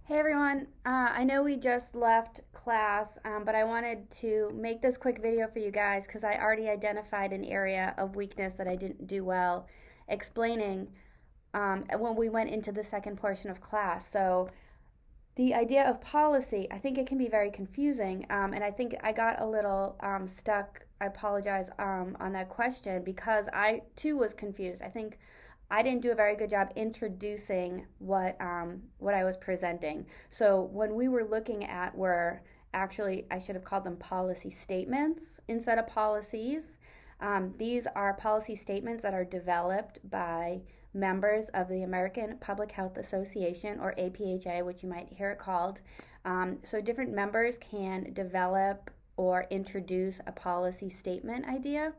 Hey everyone, I know we just left class, but I wanted to make this quick video for you guys because I already identified an area of weakness that I didn't do well explaining when we went into the second portion of class. So the idea of policy, I think it can be very confusing, and I think I got a little stuck. I apologize on that question because I too was confused. I think I didn't do a very good job introducing what I was presenting. So when we were looking at were actually I should have called them policy statements instead of policies. These are policy statements that are developed by members of the American Public Health Association, or APHA, which you might hear it called. So different members can develop or introduce a policy statement idea.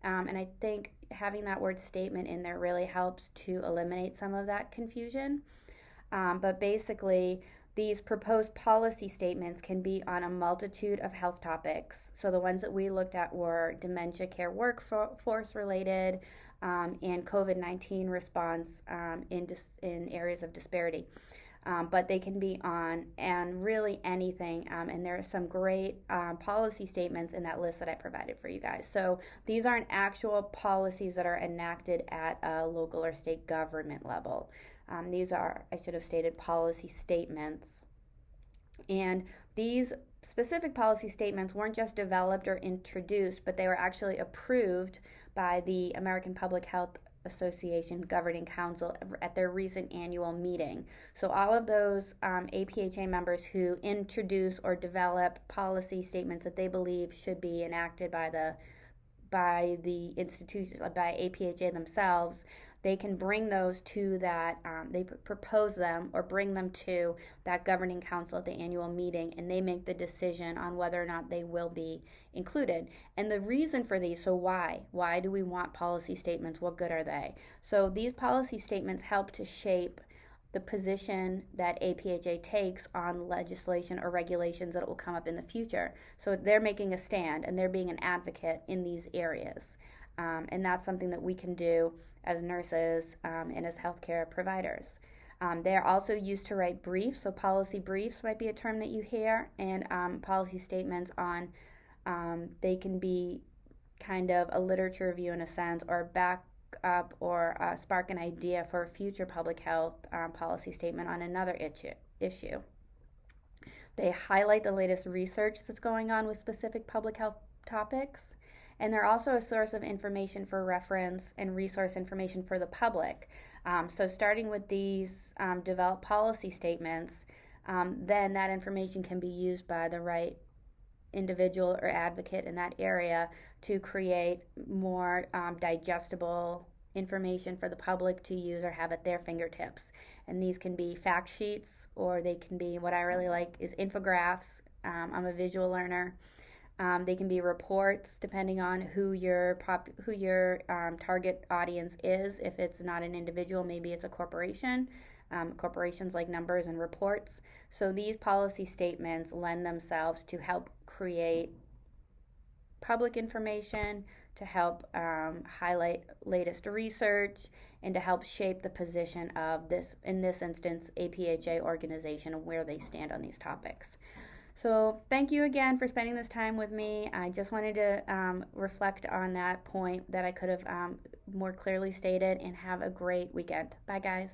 And I think having that word statement in there really helps to eliminate some of that confusion. But basically, these proposed policy statements can be on a multitude of health topics. So the ones that we looked at were dementia care workforce related, and COVID-19 response in areas of disparity. But they can be on and really anything. And there are some great policy statements in that list that I provided for you guys. So these aren't actual policies that are enacted at a local or state government level. These are, I should have stated, policy statements. And these specific policy statements weren't just developed or introduced, but they were actually approved by the American Public Health Association Governing Council at their recent annual meeting. So all of those APHA members who introduce or develop policy statements that they believe should be enacted by the institution, by APHA themselves, they can bring those to that, they propose them or bring them to that governing council at the annual meeting, and they make the decision on whether or not they will be included. And the reason for these, so why? Why do we want policy statements? What good are they? So these policy statements help to shape the position that APHA takes on legislation or regulations that will come up in the future. So they're making a stand and they're being an advocate in these areas. And that's something that we can do as nurses and as healthcare providers. They are also used to write briefs, so policy briefs might be a term that you hear, and policy statements on, they can be kind of a literature review in a sense, or back up or spark an idea for a future public health policy statement on another issue. They highlight the latest research that's going on with specific public health topics, and they're also a source of information for reference and resource information for the public. So starting with these developed policy statements, then that information can be used by the right individual or advocate in that area to create more digestible information for the public to use or have at their fingertips. And these can be fact sheets, or they can be, what I really like is infographics. I'm a visual learner. They can be reports depending on who your target audience is. If it's not an individual, maybe it's a corporation. Corporations like numbers and reports. So these policy statements lend themselves to help create public information, to help highlight latest research, and to help shape the position of this, in this instance, APHA organization, and where they stand on these topics. So thank you again for spending this time with me. I just wanted to reflect on that point that I could have more clearly stated, and have a great weekend. Bye, guys.